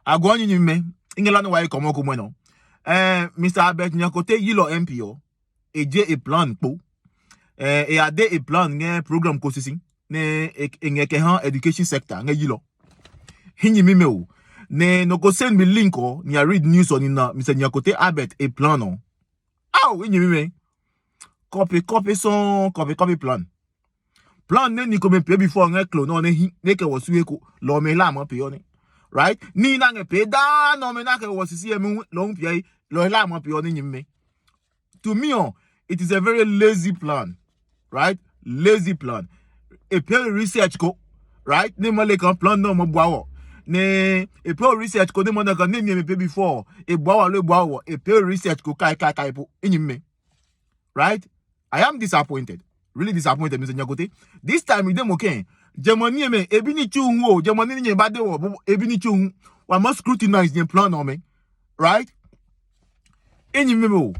Agwani ni me. Ingela no wae komo komo no. Mr. Albert Nyakotey Yilo MPO. Eje e plan po. E ade e plan nge program kosisi. Ne ngeke han education sector nge Yilo. Hinyi mime o. Ne no go send me link o. Ni a read news on ina Mr. Nyakotey Albert e plan o. Aw, hinyi mime. Copy plan. Plan ne ni come pay before nge clone no ne ke wosu eko lo me la mo pay on. Right? Ni na nge pay da no me na ke wosisi emu lo pay lo la mo pay on nyime. To me it is a very lazy plan. Right? Lazy plan. E pay research ko, right? Ne mo le kan plan no mo boawo. Ne e pay research ko ne mo na kan ne me pay before e boawo e pay research ko kai po nyime. Right? I am disappointed. Really disappointed, Mr. Nyakotey. This time, we dem okay. Germany me ebi ni chuhu o. Germany ni bade wo ebi ni chuhu. We must scrutinize the plan on me, right? Any memo.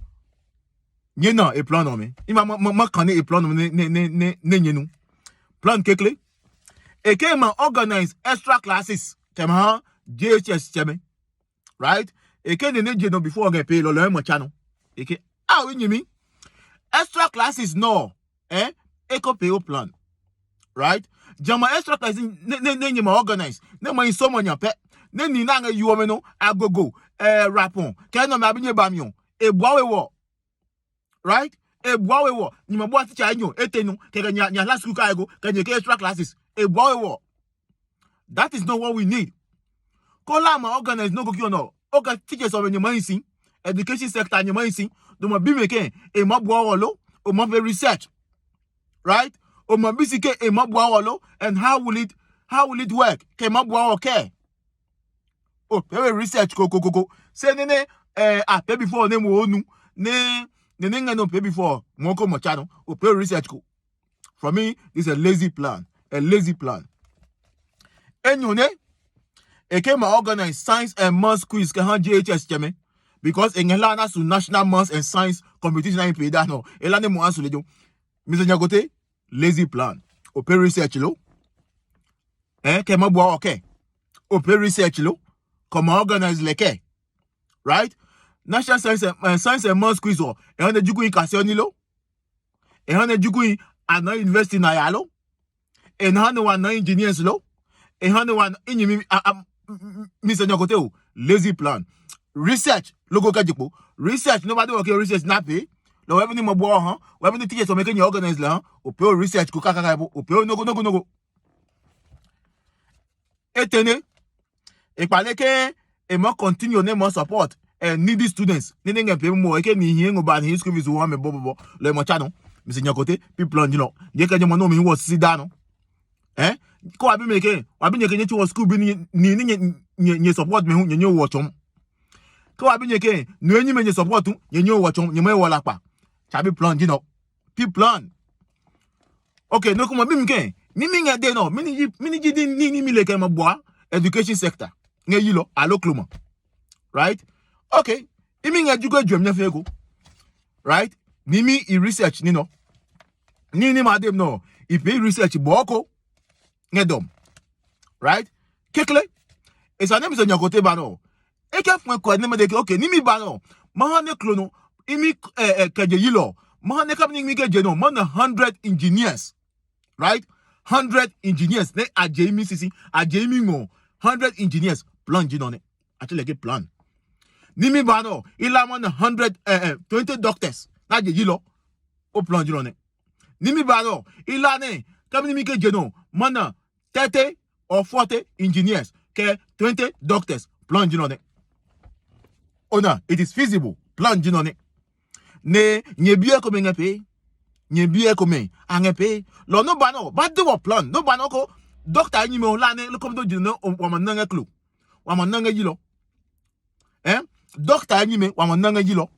Nye na e plan on me. Ima ma kane e plan on me ne nyenu. Plan kekle. E ke ma organize extra classes. Tema JHS cheme, right? E ke ne jeno before get pay lo mo chano. E ke we nyimi. Extra classes no. Eco pay plan. Right? Jama extra classes ne ma organize. Ne ma so mo nya pe. Ne ni na nga you me no agogo. Rapon. Ke no ma binye bamion. E boawe wo. Right? E boawe wo. Ni ma boa teacher anyo etenu ke nya last school ka ego ke nye extra classes. E boawe wo. That is not what we need. Kola ma organize no go kyo no. Oga teachers of any mansin. Education sector any mansin. Do ma bi meke e ma boawe lo. O ma be research. Right? O ma bisike e ma boawe lo. And how will it work? Ke ma boawe ke. Oh, very research go. Say ne pay before ne mo onu. Ne no pay before mo ko mo chano. O pay research go. For me, this is a lazy plan. A lazy plan. Enyone e came organize science and maths quiz ke han JHS cheme. Because in Elana su national maths and science competition in pay that no. Elane mo ansu lejo. Mr. Nyakotey, lazy plan. O pay research lo. Ke ma boa okay. O pay research lo. Come organize leke. Right? National science and maths quiz o. E han jugu in Kasioni lo. E han jugu in Ana University na yalo. E han one na engineers lo. E han one in Mr. Nyakotey, lazy plan. Research logo kajipo. Research nobody okay research na pay. Lo we ni mo bo han. We ni teachers o make ni organize la han. O pay research ko kaka o pay no. Etene e paleke e mo continue ne mo support needy students. Ni nge pay mo e ke ni hin oba ni school fees wo me bobo le mo chano. Mr. Nyakotey people on you je ka je mo no mi wo si da no. Ko abi meke abi nyeke nyechi wo school bi ni support me hu nyenye wo chom. Ko abi nyeke no enyi me nye support nyenye wo chom nyeme wo lapa. Chabi plan you know. Pi plan. Okay, no kuma bi mke. Mimi nga de no. Mini jidi ni mi leke ma boa education sector. Nge Yilo alo kluma. Right? Okay. Imi nga jugo jwem nya fego. Right? Mimi I research ni no. Ni ma dem no. I pay research boko. Ngedom. Right? Kekle. E sa name Mr. Nyakotey ba no. E ke fun ko ne me de okay, ni mi ba no. Ma ne klono. Imi keje Yilo. Ma ne kam ni mi keje no. Man 100 engineers. Right? 100 engineers. Ne ajemi sisi, ajemi ngo. 100 engineers plan jino ne. Actually like plan. Ni mi ba no. Ila man 20 doctors. Na je Yilo. O plan jino ne. Ni mi ba no. Ila ne kam ni mi keje no. Man 30 or 40 engineers, okay, 20 doctors, plan jinone. Ona, it is feasible, plan jinone. Ne, nye biye kome ngepe, nye biye kome, angepe, lo no bano, but do plan, no bano ko, doctor ni me olane, lo kom do jino, wamananga klu, wamananga Yilo. Doctor ni me, wamananga Yilo.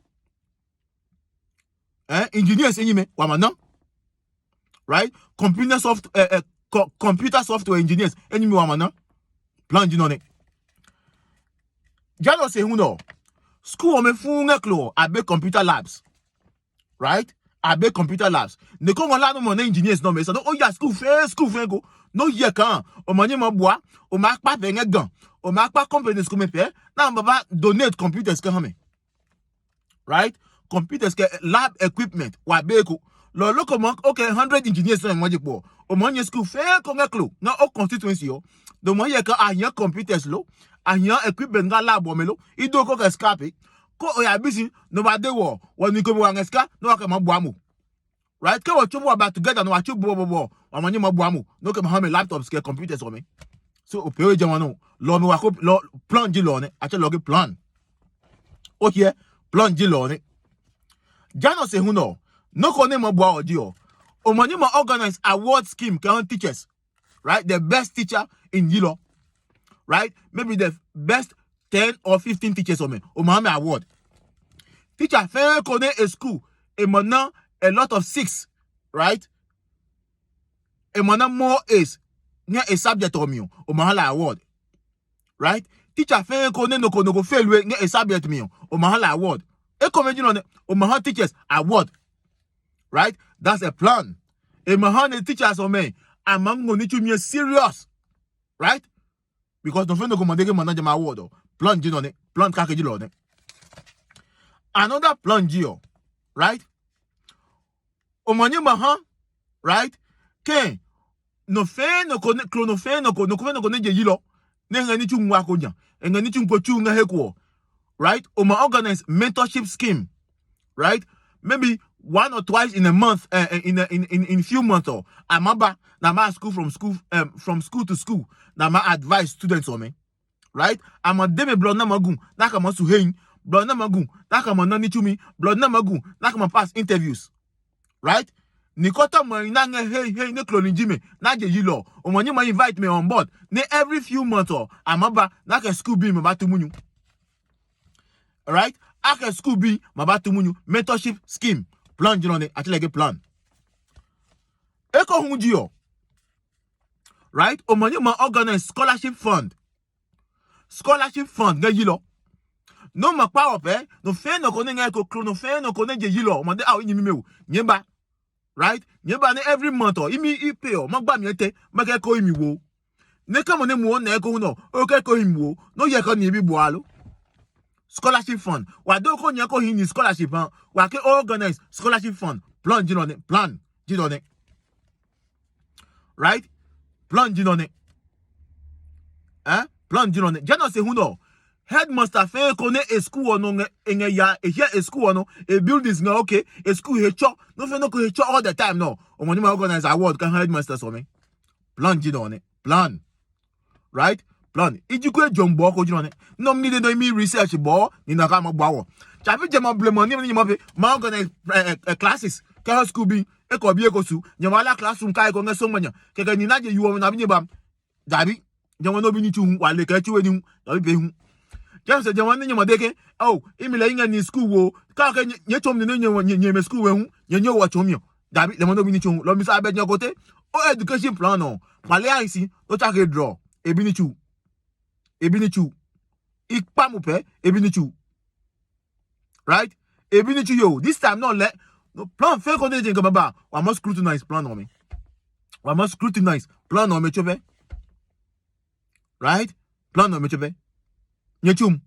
Engineers ni me, wamanang. Right? Computer software engineers enemy wamana plan jinone jalo se huno school o me funga klo abe computer labs, right? Abe computer labs ne ko wala no engineers no me so oh yeah school fair go no ye kan o manye mo boa o ma pa pe gan o ma pa companies ko me pe na baba donate computers kan me right computers ke lab equipment wa beko lo loko mo okay 100 engineers so mo jipo o manye school fe ko ngeklo na o constituency yo do mo ye kan ayan computers lo ayan equipment ga lab o me lo ido ko ka scape ko o ya bisi no ba de wo woni ko mo wa ngeska no ka mo boa mo right ke wo chubu about together no wa chubu bo o manye mo boa mo no ke mo ha me laptops ke computers o me so o pe je won no lo mi wa ko lo plan ji lo ne a che lo ge plan okay plan ji lo ne jano se huno no ko ne mo boa oji o manye mo organize award scheme can teachers right the best teacher in Yilo right maybe the best 10 or 15 teachers o me award teacher fair ko ne a school e mona a lot of 6 right e mona more is near a subject o me o mahala award right teacher fair ko ne no ko fail we near a subject me o mahala award e ko me no o mahala teachers award right that's a plan e mahala teachers o me among no need to be serious right because no friend no go mandege manager my award plan ji no ne plan ka ke ji lo ne another plan ji right o manye maha right ke no fe no ko no fe no ko ne je Yilo ne ngani chu nwa ko nya ngani chu ko chu nga heko right o ma organize mentorship scheme right maybe 1 or twice in a month in few months or amaba na ma school from school to school na ma advise students o me right ama deme blood na magun na ka ma su hein blood na magun na ka ma na ni chumi blood na magun na ka ma pass interviews right Nikota marina hey ne cloning na je Yilo o money ma invite me on board ne every few months or amaba na ka school be ma tumunyu right aka school be ma tumunyu mentorship scheme plan jino ne actually get plan eko hunji right o money ma organize scholarship fund ne Yilo no ma pa op no fe no ko ne nga ko no fe no ko ne je Yilo mo de nyimi mewu nyeba right nyeba ne every month or imi pay o magba mi ete make ko imi wo ne ka mo ne mu na ko no o ke ko imi wo no ye ko ni bi boalo scholarship fund wa do ko nya ko hin scholarship wa ke organize scholarship fund plan ji no ne right plan ji no ne plan ji no ne jana se hu no headmaster fe ko ne a school no nge ya here a school no a buildings no okay a school he cho no fe no ko he cho all the time no o money ma organize award kan headmaster so me plan ji no ne plan right plan ijikwe jombo ko ji no ne no me dey me research bo ni na ka mo gbawo chafi je mo blame ni mo pe ma organize classes ka school bi e ko bi e ko su nyamala classroom kai ko ngeso manya keke ni na je yuwo na bi nyebam dabi nyawo no bi ni tu wale ka ti we ni dabi be hu James Jawan ni nyamodeke oh imile inga ni school wo ka ka nye chom ni nye school we hu nye wa chomio dabi le mono bi ni chom lo mi sa be Nyakotey o education plan no male aisi o ta ke draw ebi ni chu ipa mu pe ebi ni chu right ebi ni chu yo this time no let no plan fe ko de je baba we must scrutinize plan on me chobe right plan on me chobe nyechum